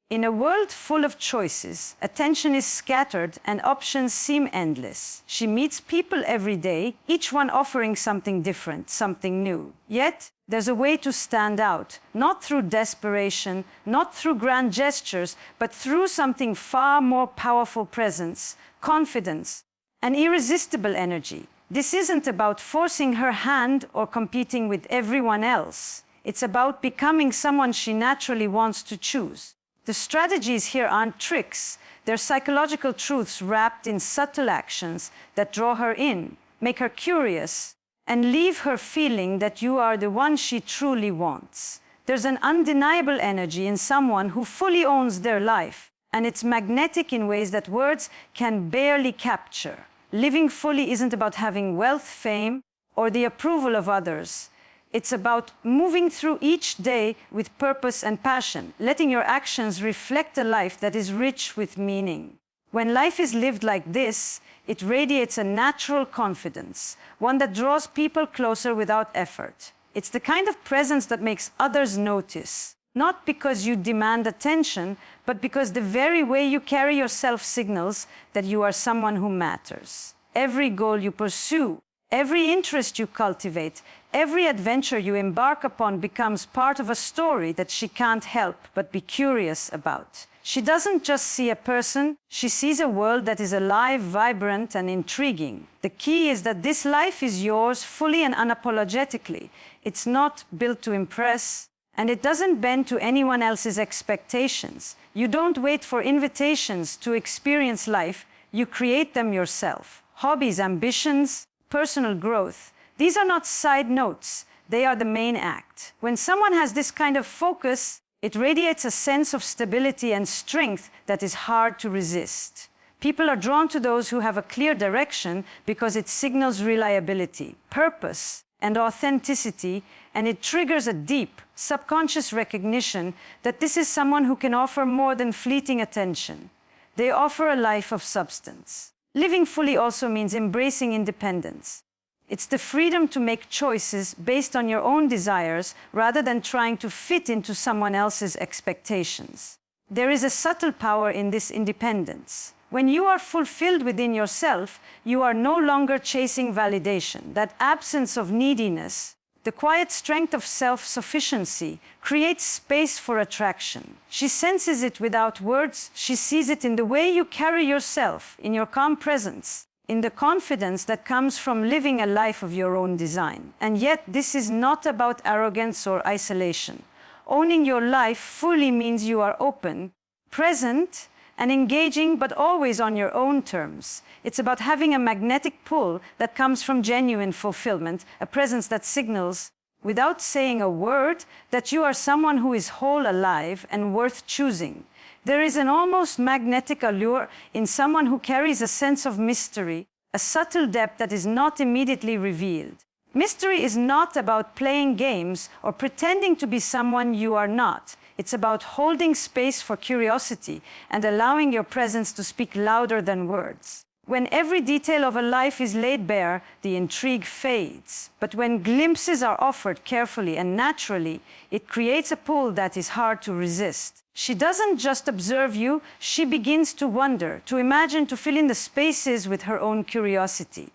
In a world full of choices, attention is scattered and options seem endless. She meets people every day, each one offering something different, something new. Yet, there's a way to stand out, not through desperation, not through grand gestures, but through something far more powerful: presence, confidence, an irresistible energy. This isn't about forcing her hand or competing with everyone else. It's about becoming someone she naturally wants to choose. The strategies here aren't tricks. They're psychological truths wrapped in subtle actions that draw her in, make her curious, and leave her feeling that you are the one she truly wants. There's an undeniable energy in someone who fully owns their life, and it's magnetic in ways that words can barely capture. Living fully isn't about having wealth, fame, or the approval of others. It's about moving through each day with purpose and passion, letting your actions reflect a life that is rich with meaning. When life is lived like this, it radiates a natural confidence, one that draws people closer without effort. It's the kind of presence that makes others notice, not because you demand attention, but because the very way you carry yourself signals that you are someone who matters. Every goal you pursue, every interest you cultivate, every adventure you embark upon becomes part of a story that she can't help but be curious about. She doesn't just see a person, she sees a world that is alive, vibrant, and intriguing. The key is that this life is yours fully and unapologetically. It's not built to impress, and it doesn't bend to anyone else's expectations. You don't wait for invitations to experience life, you create them yourself. Hobbies, ambitions, personal growth, these are not side notes, they are the main act. When someone has this kind of focus, it radiates a sense of stability and strength that is hard to resist. People are drawn to those who have a clear direction because it signals reliability, purpose, and authenticity, and it triggers a deep, subconscious recognition that this is someone who can offer more than fleeting attention. They offer a life of substance. Living fully also means embracing independence. It's the freedom to make choices based on your own desires rather than trying to fit into someone else's expectations. There is a subtle power in this independence. When you are fulfilled within yourself, you are no longer chasing validation. That absence of neediness, the quiet strength of self-sufficiency, creates space for attraction. She senses it without words. She sees it in the way you carry yourself, in your calm presence, in the confidence that comes from living a life of your own design. And yet, this is not about arrogance or isolation. Owning your life fully means you are open, present, and engaging, but always on your own terms. It's about having a magnetic pull that comes from genuine fulfillment, a presence that signals, without saying a word, that you are someone who is whole, alive, and worth choosing. There is an almost magnetic allure in someone who carries a sense of mystery, a subtle depth that is not immediately revealed. Mystery is not about playing games or pretending to be someone you are not. It's about holding space for curiosity and allowing your presence to speak louder than words. When every detail of a life is laid bare, the intrigue fades. But when glimpses are offered carefully and naturally, it creates a pull that is hard to resist. She doesn't just observe you, she begins to wonder, to imagine, to fill in the spaces with her own curiosity.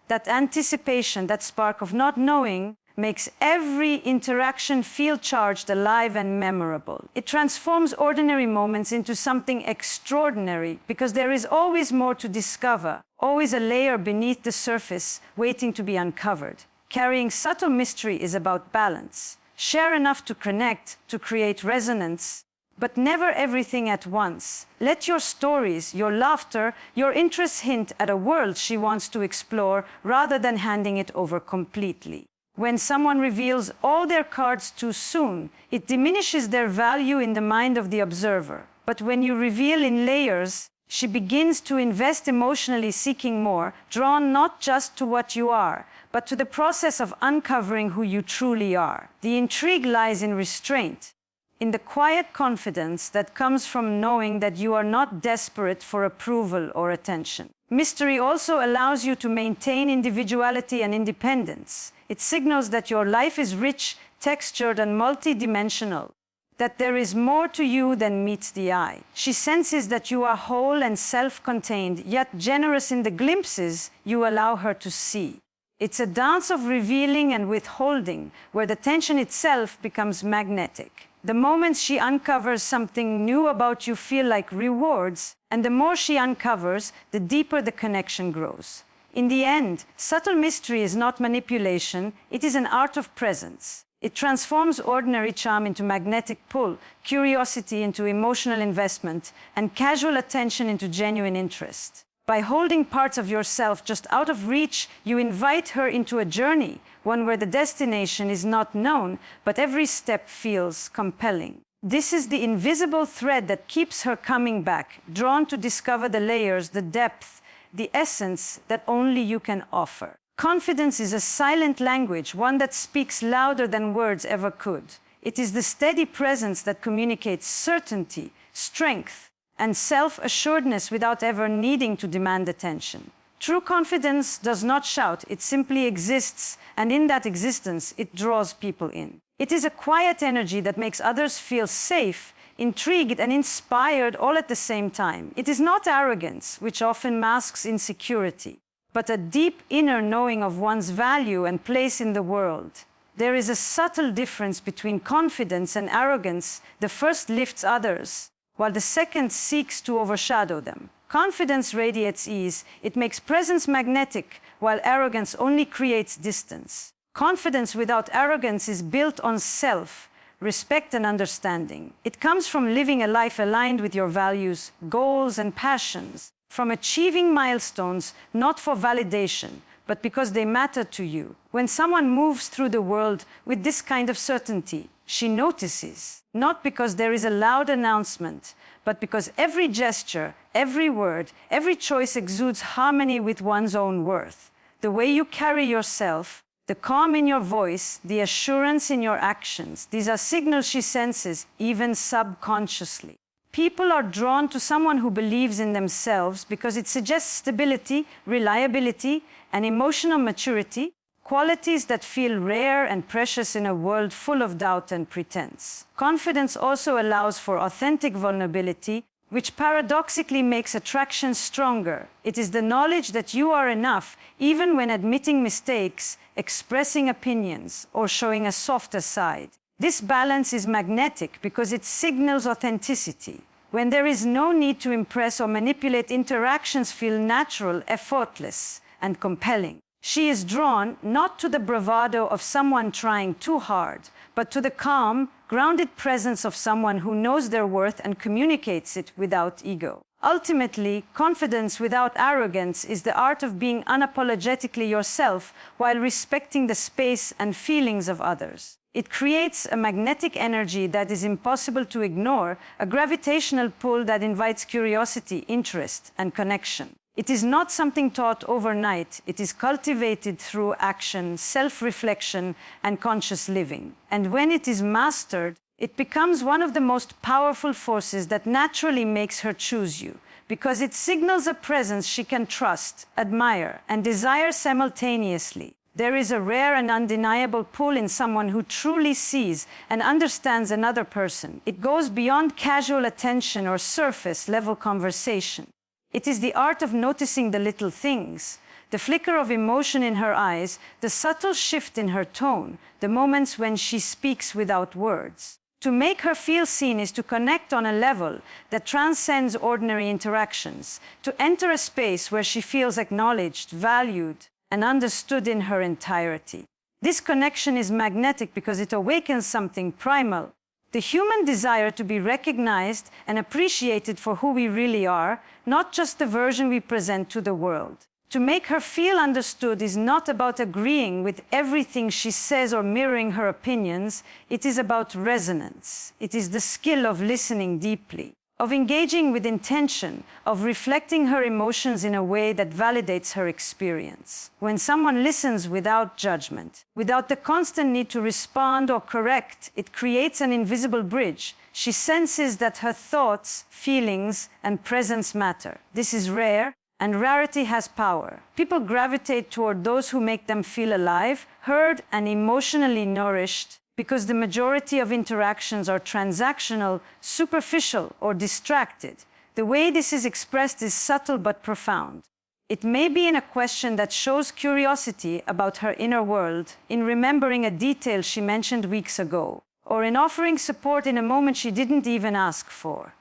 That anticipation, that spark of not knowing, makes every interaction feel charged, alive, and memorable. It transforms ordinary moments into something extraordinary because there is always more to discover, always a layer beneath the surface waiting to be uncovered. Carrying subtle mystery is about balance. Share enough to connect, to create resonance, but never everything at once. Let your stories, your laughter, your interests hint at a world she wants to explore rather than handing it over completely. When someone reveals all their cards too soon, it diminishes their value in the mind of the observer. But when you reveal in layers, she begins to invest emotionally, seeking more, drawn not just to what you are, but to the process of uncovering who you truly are. The intrigue lies in restraint, in the quiet confidence that comes from knowing that you are not desperate for approval or attention. Mystery also allows you to maintain individuality and independence. It signals that your life is rich, textured, and multidimensional. that there is more to you than meets the eye. She senses that you are whole and self-contained, yet generous in the glimpses you allow her to see. It's a dance of revealing and withholding, where the tension itself becomes magnetic. The moments she uncovers something new about you feel like rewards, and the more she uncovers, the deeper the connection grows. In the end, subtle mystery is not manipulation, it is an art of presence. It transforms ordinary charm into magnetic pull, curiosity into emotional investment, and casual attention into genuine interest. By holding parts of yourself just out of reach, you invite her into a journey, one where the destination is not known, but every step feels compelling. This is the invisible thread that keeps her coming back, drawn to discover the layers, the depth, the essence that only you can offer. Confidence is a silent language, one that speaks louder than words ever could. It is the steady presence that communicates certainty, strength, and self-assuredness without ever needing to demand attention. True confidence does not shout, it simply exists, and in that existence, it draws people in. It is a quiet energy that makes others feel safe, intrigued, and inspired all at the same time. It is not arrogance, which often masks insecurity, but a deep inner knowing of one's value and place in the world. There is a subtle difference between confidence and arrogance. The first lifts others, while the second seeks to overshadow them. Confidence radiates ease, it makes presence magnetic, while arrogance only creates distance. Confidence without arrogance is built on self, respect, and understanding. It comes from living a life aligned with your values, goals, and passions, from achieving milestones not for validation, but because they matter to you. When someone moves through the world with this kind of certainty, she notices, not because there is a loud announcement, but because every gesture, every word, every choice exudes harmony with one's own worth. The way you carry yourself, the calm in your voice, the assurance in your actions, these are signals she senses, even subconsciously. People are drawn to someone who believes in themselves because it suggests stability, reliability, and emotional maturity, qualities that feel rare and precious in a world full of doubt and pretense. Confidence also allows for authentic vulnerability, which paradoxically makes attraction stronger. It is the knowledge that you are enough, even when admitting mistakes, expressing opinions, or showing a softer side. This balance is magnetic because it signals authenticity. When there is no need to impress or manipulate, interactions feel natural, effortless, and compelling. She is drawn not to the bravado of someone trying too hard, but to the calm, grounded presence of someone who knows their worth and communicates it without ego. Ultimately, confidence without arrogance is the art of being unapologetically yourself while respecting the space and feelings of others. It creates a magnetic energy that is impossible to ignore, a gravitational pull that invites curiosity, interest, and connection. It is not something taught overnight. It is cultivated through action, self-reflection, and conscious living. And when it is mastered, it becomes one of the most powerful forces that naturally makes her choose you, because it signals a presence she can trust, admire, and desire simultaneously. There is a rare and undeniable pull in someone who truly sees and understands another person. It goes beyond casual attention or surface-level conversation. It is the art of noticing the little things, the flicker of emotion in her eyes, the subtle shift in her tone, the moments when she speaks without words. To make her feel seen is to connect on a level that transcends ordinary interactions, to enter a space where she feels acknowledged, valued, and understood in her entirety. This connection is magnetic because it awakens something primal, the human desire to be recognized and appreciated for who we really are, not just the version we present to the world. To make her feel understood is not about agreeing with everything she says or mirroring her opinions. It is about resonance. It is the skill of listening deeply, of engaging with intention, of reflecting her emotions in a way that validates her experience. When someone listens without judgment, without the constant need to respond or correct, it creates an invisible bridge. She senses that her thoughts, feelings, and presence matter. This is rare, and rarity has power. People gravitate toward those who make them feel alive, heard, and emotionally nourished, because the majority of interactions are transactional, superficial, or distracted. The way this is expressed is subtle but profound. It may be in a question that shows curiosity about her inner world, in remembering a detail she mentioned weeks ago, or in offering support in a moment she didn't even ask for.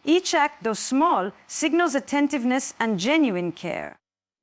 Each act, though small, signals attentiveness and genuine care.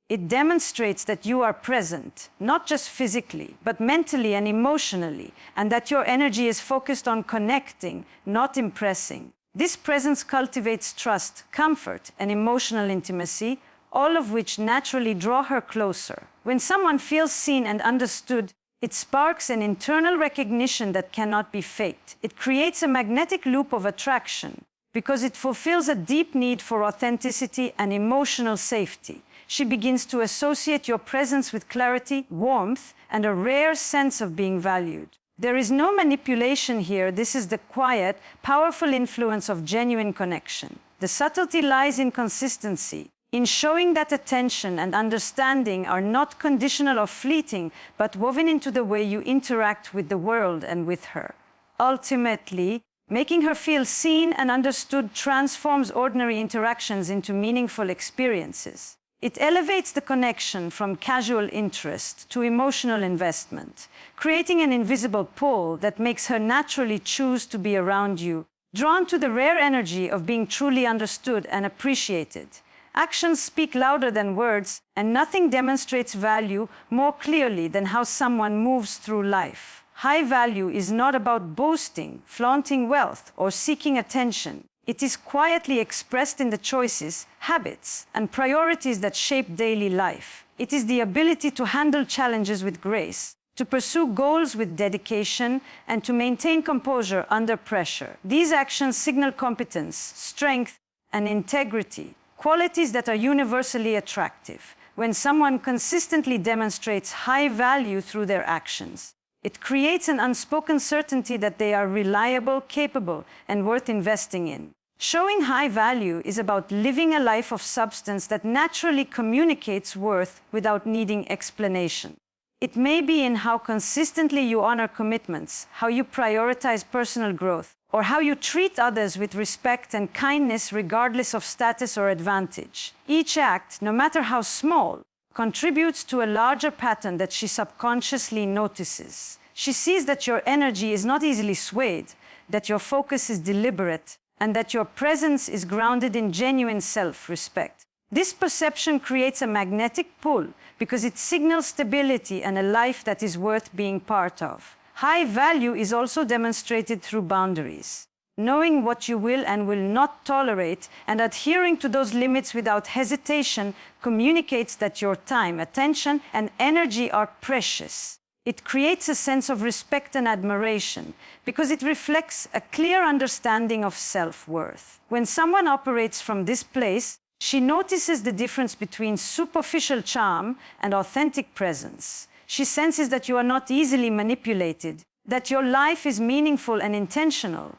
It demonstrates that you are present, not just physically, but mentally and emotionally, and that your energy is focused on connecting, not impressing. This presence cultivates trust, comfort, and emotional intimacy, all of which naturally draw her closer. When someone feels seen and understood, it sparks an internal recognition that cannot be faked. It creates a magnetic loop of attraction, because it fulfills a deep need for authenticity and emotional safety. She begins to associate your presence with clarity, warmth, and a rare sense of being valued. There is no manipulation here. This is the quiet, powerful influence of genuine connection. The subtlety lies in consistency, in showing that attention and understanding are not conditional or fleeting, but woven into the way you interact with the world and with her. Ultimately, making her feel seen and understood transforms ordinary interactions into meaningful experiences. It elevates the connection from casual interest to emotional investment, creating an invisible pull that makes her naturally choose to be around you, drawn to the rare energy of being truly understood and appreciated. Actions speak louder than words, and nothing demonstrates value more clearly than how someone moves through life. High value is not about boasting, flaunting wealth, or seeking attention. It is quietly expressed in the choices, habits, and priorities that shape daily life. It is the ability to handle challenges with grace, to pursue goals with dedication, and to maintain composure under pressure. These actions signal competence, strength, and integrity, qualities that are universally attractive. When someone consistently demonstrates high value through their actions, it creates an unspoken certainty that they are reliable, capable, and worth investing in. Showing high value is about living a life of substance that naturally communicates worth without needing explanation. It may be in how consistently you honor commitments, how you prioritize personal growth, or how you treat others with respect and kindness regardless of status or advantage. Each act, no matter how small, contributes to a larger pattern that she subconsciously notices. She sees that your energy is not easily swayed, that your focus is deliberate, and that your presence is grounded in genuine self-respect. This perception creates a magnetic pull because it signals stability and a life that is worth being part of. High value is also demonstrated through boundaries. Knowing what you will and will not tolerate and adhering to those limits without hesitation communicates that your time, attention, and energy are precious. It creates a sense of respect and admiration because it reflects a clear understanding of self-worth. When someone operates from this place, she notices the difference between superficial charm and authentic presence. She senses that you are not easily manipulated, that your life is meaningful and intentional,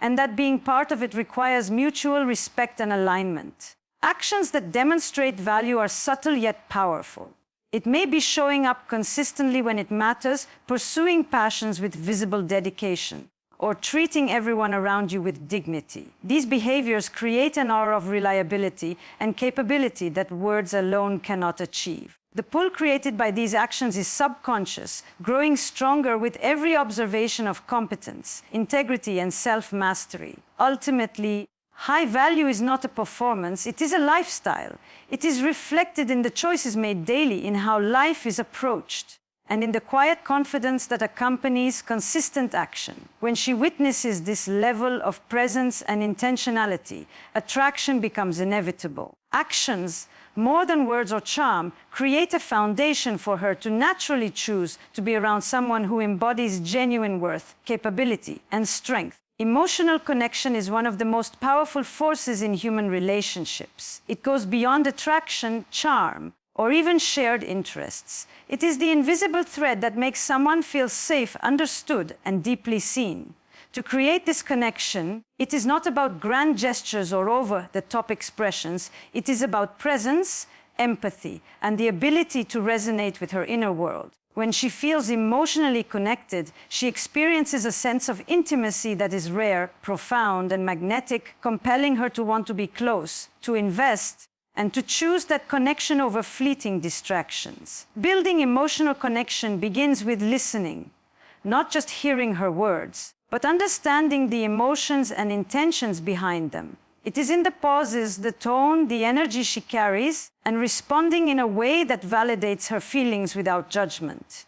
and that being part of it requires mutual respect and alignment. Actions that demonstrate value are subtle yet powerful. It may be showing up consistently when it matters, pursuing passions with visible dedication, or treating everyone around you with dignity. These behaviors create an aura of reliability and capability that words alone cannot achieve. The pull created by these actions is subconscious, growing stronger with every observation of competence, integrity, and self-mastery. Ultimately, high value is not a performance, it is a lifestyle. It is reflected in the choices made daily, in how life is approached, and in the quiet confidence that accompanies consistent action. When she witnesses this level of presence and intentionality, attraction becomes inevitable. Actions, more than words or charm, create a foundation for her to naturally choose to be around someone who embodies genuine worth, capability, and strength. Emotional connection is one of the most powerful forces in human relationships. It goes beyond attraction, charm, or even shared interests. It is the invisible thread that makes someone feel safe, understood, and deeply seen. To create this connection, it is not about grand gestures or over-the-top expressions. It is about presence, empathy, and the ability to resonate with her inner world. When she feels emotionally connected, she experiences a sense of intimacy that is rare, profound, and magnetic, compelling her to want to be close, to invest, and to choose that connection over fleeting distractions. Building emotional connection begins with listening, not just hearing her words, but understanding the emotions and intentions behind them. It is in the pauses, the tone, the energy she carries, and responding in a way that validates her feelings without judgment.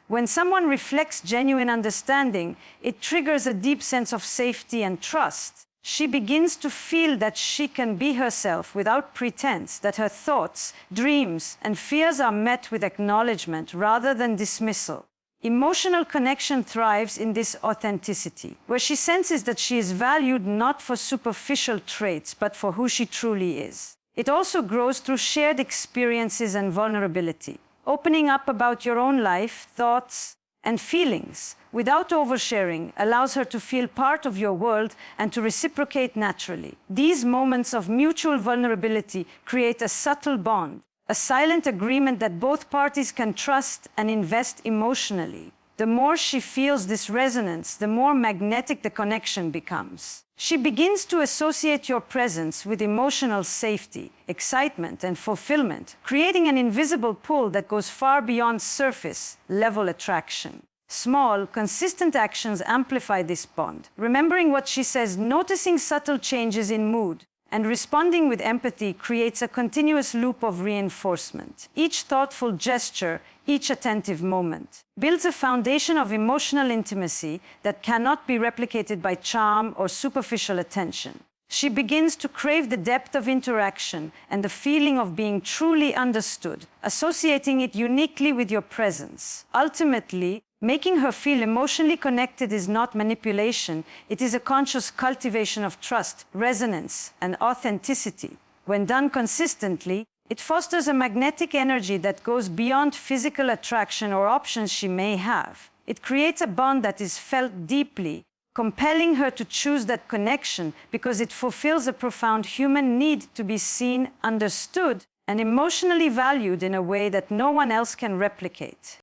When someone reflects genuine understanding, it triggers a deep sense of safety and trust. She begins to feel that she can be herself without pretense, that her thoughts, dreams, and fears are met with acknowledgement rather than dismissal. Emotional connection thrives in this authenticity, where she senses that she is valued not for superficial traits, but for who she truly is. It also grows through shared experiences and vulnerability, opening up about your own life, thoughts, and feelings without oversharing allows her to feel part of your world and to reciprocate naturally. These moments of mutual vulnerability create a subtle bond, a silent agreement that both parties can trust and invest emotionally. The more she feels this resonance, the more magnetic the connection becomes. She begins to associate your presence with emotional safety, excitement, and fulfillment, creating an invisible pull that goes far beyond surface-level attraction. Small, consistent actions amplify this bond. Remembering what she says, noticing subtle changes in mood, and responding with empathy creates a continuous loop of reinforcement. Each thoughtful gesture, each attentive moment, builds a foundation of emotional intimacy that cannot be replicated by charm or superficial attention. She begins to crave the depth of interaction and the feeling of being truly understood, associating it uniquely with your presence. Ultimately, making her feel emotionally connected is not manipulation, it is a conscious cultivation of trust, resonance, and authenticity. When done consistently, it fosters a magnetic energy that goes beyond physical attraction or options she may have. It creates a bond that is felt deeply, compelling her to choose that connection because it fulfills a profound human need to be seen, understood, and emotionally valued in a way that no one else can replicate.